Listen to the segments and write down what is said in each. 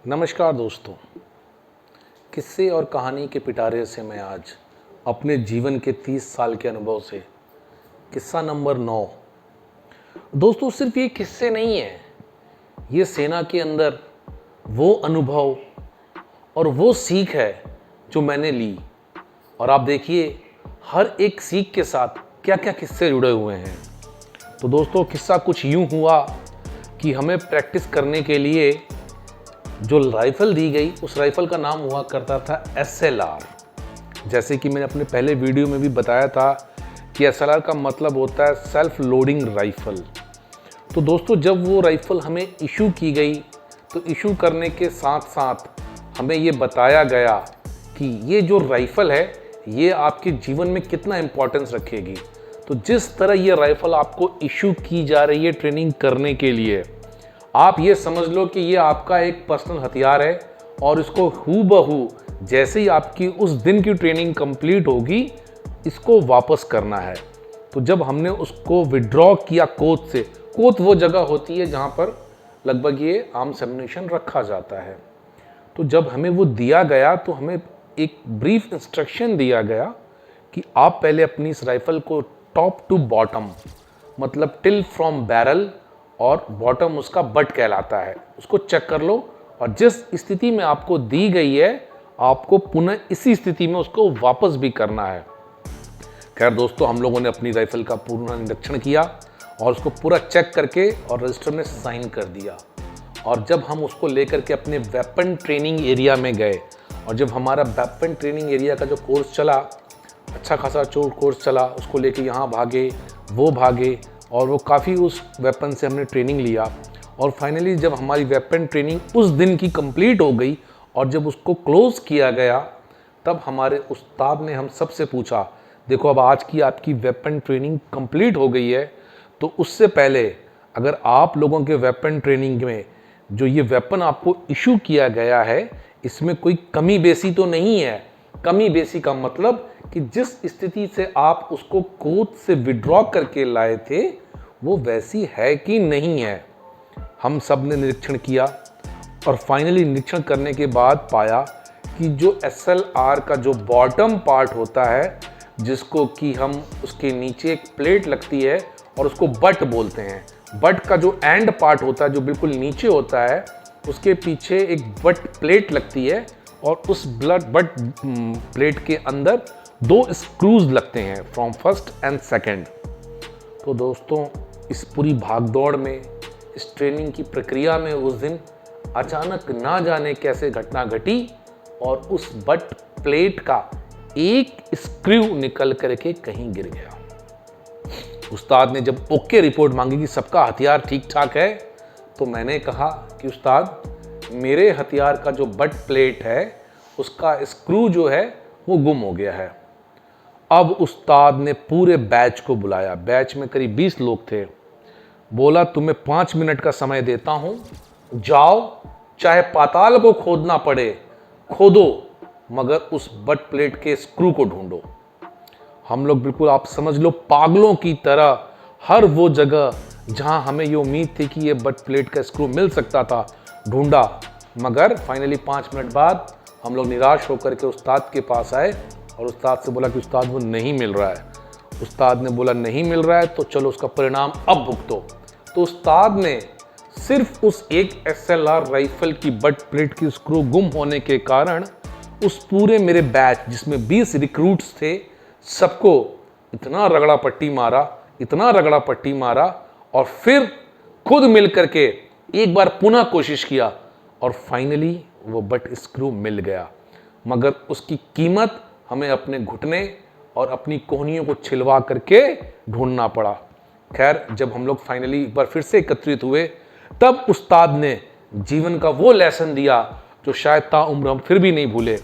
नमस्कार दोस्तों। किस्से और कहानी के पिटारे से मैं आज अपने जीवन के 30 साल के अनुभव से किस्सा नंबर 9। दोस्तों, सिर्फ ये किस्से नहीं है, ये सेना के अंदर वो अनुभव और वो सीख है जो मैंने ली। और आप देखिए, हर एक सीख के साथ क्या क्या किस्से जुड़े हुए हैं। तो दोस्तों, किस्सा कुछ यूं हुआ कि हमें प्रैक्टिस करने के लिए जो राइफ़ल दी गई, उस राइफ़ल का नाम हुआ करता था SLR। जैसे कि मैंने अपने पहले वीडियो में भी बताया था कि SLR का मतलब होता है सेल्फ लोडिंग राइफ़ल। तो दोस्तों, जब वो राइफ़ल हमें इशू की गई तो इशू करने के साथ साथ हमें ये बताया गया कि ये जो राइफ़ल है ये आपके जीवन में कितना इम्पोर्टेंस रखेगी। तो जिस तरह ये राइफ़ल आपको इशू की जा रही है ट्रेनिंग करने के लिए, आप ये समझ लो कि ये आपका एक पर्सनल हथियार है और इसको हूबहू जैसे ही आपकी उस दिन की ट्रेनिंग कंप्लीट होगी, इसको वापस करना है। तो जब हमने उसको विड्रॉ किया कोच से, कोच वो जगह होती है जहाँ पर लगभग ये आर्म्स एम्युनिशन रखा जाता है। तो जब हमें वो दिया गया तो हमें एक ब्रीफ इंस्ट्रक्शन दिया गया कि आप पहले अपनी इस राइफ़ल को टॉप टू बॉटम, मतलब टिल फ्रॉम बैरल और बॉटम उसका बट कहलाता है, उसको चेक कर लो और जिस स्थिति में आपको दी गई है आपको पुनः इसी स्थिति में उसको वापस भी करना है। खैर दोस्तों, हम लोगों ने अपनी राइफल का पूर्ण निरीक्षण किया और उसको पूरा चेक करके और रजिस्टर में साइन कर दिया। और जब हम उसको लेकर के अपने वेपन ट्रेनिंग एरिया में गए और जब हमारा वेपन ट्रेनिंग एरिया का जो कोर्स चला, अच्छा खासा कोर्स चला, उसको लेके यहाँ भागे वो भागे और वो काफ़ी उस वेपन से हमने ट्रेनिंग लिया। और फाइनली जब हमारी वेपन ट्रेनिंग उस दिन की कंप्लीट हो गई और जब उसको क्लोज़ किया गया, तब हमारे उस्ताद ने हम सबसे पूछा, देखो अब आज की आपकी वेपन ट्रेनिंग कंप्लीट हो गई है, तो उससे पहले अगर आप लोगों के वेपन ट्रेनिंग में जो ये वेपन आपको इशू किया गया है, इसमें कोई कमी बेसी तो नहीं है। कमी बेसी का मतलब कि जिस स्थिति से आप उसको कोच से विड्रॉ करके लाए थे वो वैसी है कि नहीं है। हम सब ने निरीक्षण किया और फाइनली निरीक्षण करने के बाद पाया कि जो SLR का जो बॉटम पार्ट होता है, जिसको कि हम उसके नीचे एक प्लेट लगती है और उसको बट बोलते हैं, बट का जो एंड पार्ट होता है जो बिल्कुल नीचे होता है, उसके पीछे एक बट प्लेट लगती है और उस बट प्लेट के अंदर 2 स्क्रूज लगते हैं फ्रॉम फर्स्ट एंड सेकंड। तो दोस्तों, इस पूरी भागदौड़ में, इस ट्रेनिंग की प्रक्रिया में उस दिन अचानक ना जाने कैसे घटना घटी और उस बट प्लेट का एक स्क्रू निकल करके कहीं गिर गया। उस्ताद ने जब ओके रिपोर्ट मांगी कि सबका हथियार ठीक ठाक है, तो मैंने कहा कि उस्ताद, मेरे हथियार का जो बट प्लेट है उसका स्क्रू जो है वो गुम हो गया है। अब उस्ताद ने पूरे बैच को बुलाया, बैच में करीब 20 लोग थे। बोला, तुम्हें 5 मिनट का समय देता हूं, जाओ चाहे पाताल को खोदना पड़े खोदो, मगर उस बट प्लेट के स्क्रू को ढूंढो। हम लोग बिल्कुल, आप समझ लो, पागलों की तरह हर वो जगह जहां हमें ये उम्मीद थी कि ये बट प्लेट का स्क्रू मिल सकता था ढूंढा, मगर फाइनली 5 मिनट बाद हम लोग निराश होकर के उस्ताद के पास आए और उस्ताद से बोला कि उस्ताद वो नहीं मिल रहा है। उस्ताद ने बोला नहीं मिल रहा है तो चलो उसका परिणाम अब भुगतो। तो उस्ताद ने सिर्फ उस एक SLR राइफल की बट प्लेट की स्क्रू गुम होने के कारण उस पूरे मेरे बैच जिसमें 20 रिक्रूट्स थे, सबको इतना रगड़ा पट्टी मारा, इतना रगड़ा पट्टी मारा और फिर खुद मिल करके एक बार पुनः कोशिश किया और फाइनली वो बट स्क्रू मिल गया, मगर उसकी कीमत हमें अपने घुटने और अपनी कोहनियों को छिलवा करके ढूंढना पड़ा। खैर, जब हम लोग फाइनली एक बार फिर से एकत्रित हुए, तब उस्ताद ने जीवन का वो लेसन दिया जो शायद ताउम्र हम फिर भी नहीं भूले।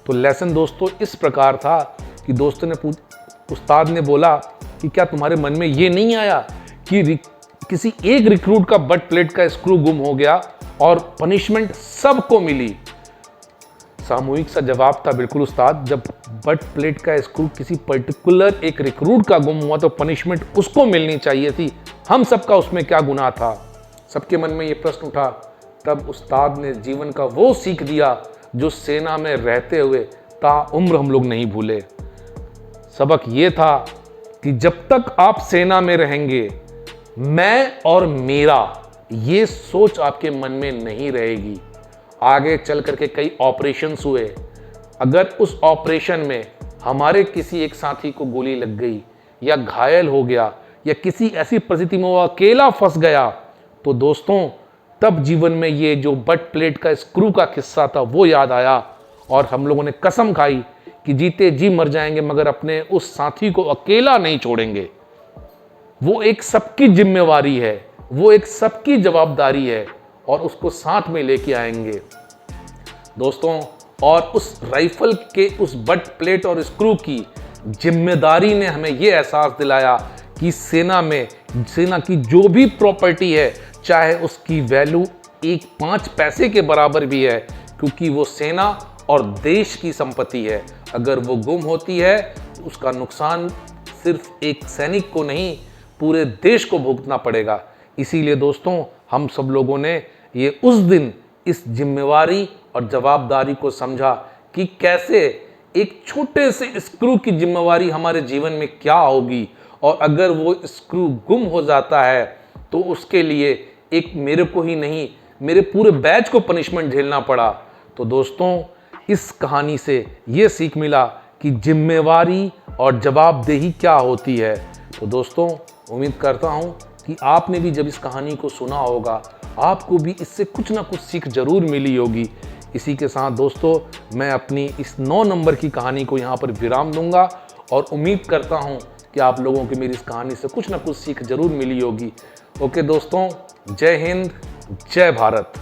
तो लेसन दोस्तों इस प्रकार था कि दोस्तों ने उस्ताद ने बोला कि क्या तुम्हारे मन में ये नहीं आया कि किसी एक रिक्रूट का बट प्लेट का स्क्रू गुम हो गया और पनिशमेंट सबको मिली? सामूहिक सा जवाब था, बिल्कुल उस्ताद, जब बट प्लेट का स्क्रू किसी पर्टिकुलर एक रिक्रूट का गुम हुआ तो पनिशमेंट उसको मिलनी चाहिए थी, हम सबका उसमें क्या गुनाह था? सबके मन में ये प्रश्न उठा तब उस्ताद ने जीवन का वो सीख दिया जो सेना में रहते हुए ताउम्र हम लोग नहीं भूले। सबक ये था कि जब तक आप सेना में रहेंगे, मैं और मेरा ये सोच आपके मन में नहीं रहेगी। आगे चल करके कई ऑपरेशंस हुए, अगर उस ऑपरेशन में हमारे किसी एक साथी को गोली लग गई या घायल हो गया या किसी ऐसी परिस्थिति में वो अकेला फंस गया, तो दोस्तों तब जीवन में ये जो बट प्लेट का स्क्रू का किस्सा था वो याद आया और हम लोगों ने कसम खाई कि जीते जी मर जाएंगे मगर अपने उस साथी को अकेला नहीं छोड़ेंगे। वो एक सबकी जिम्मेवारी है, वो एक सबकी जवाबदारी है और उसको साथ में लेके आएंगे दोस्तों। और उस राइफल के उस बट प्लेट और स्क्रू की जिम्मेदारी ने हमें ये एहसास दिलाया कि सेना की जो भी प्रॉपर्टी है, चाहे उसकी वैल्यू 5 पैसे के बराबर भी है, क्योंकि वो सेना और देश की संपत्ति है। अगर वो गुम होती है तो उसका नुकसान सिर्फ एक सैनिक को नहीं, पूरे देश को भुगतना पड़ेगा। इसीलिए दोस्तों हम सब लोगों ने ये उस दिन इस जिम्मेवारी और जवाबदारी को समझा कि कैसे एक छोटे से स्क्रू की जिम्मेवारी हमारे जीवन में क्या होगी, और अगर वो स्क्रू गुम हो जाता है तो उसके लिए एक मेरे को ही नहीं, मेरे पूरे बैच को पनिशमेंट झेलना पड़ा। तो दोस्तों इस कहानी से ये सीख मिला कि जिम्मेवारी और जवाबदेही क्या होती है। तो दोस्तों उम्मीद करता हूँ कि आपने भी जब इस कहानी को सुना होगा, आपको भी इससे कुछ ना कुछ सीख जरूर मिली होगी। इसी के साथ दोस्तों मैं अपनी इस 9 नंबर की कहानी को यहाँ पर विराम दूंगा और उम्मीद करता हूँ कि आप लोगों की मेरी इस कहानी से कुछ ना कुछ सीख जरूर मिली होगी। ओके दोस्तों, जय हिंद, जय भारत।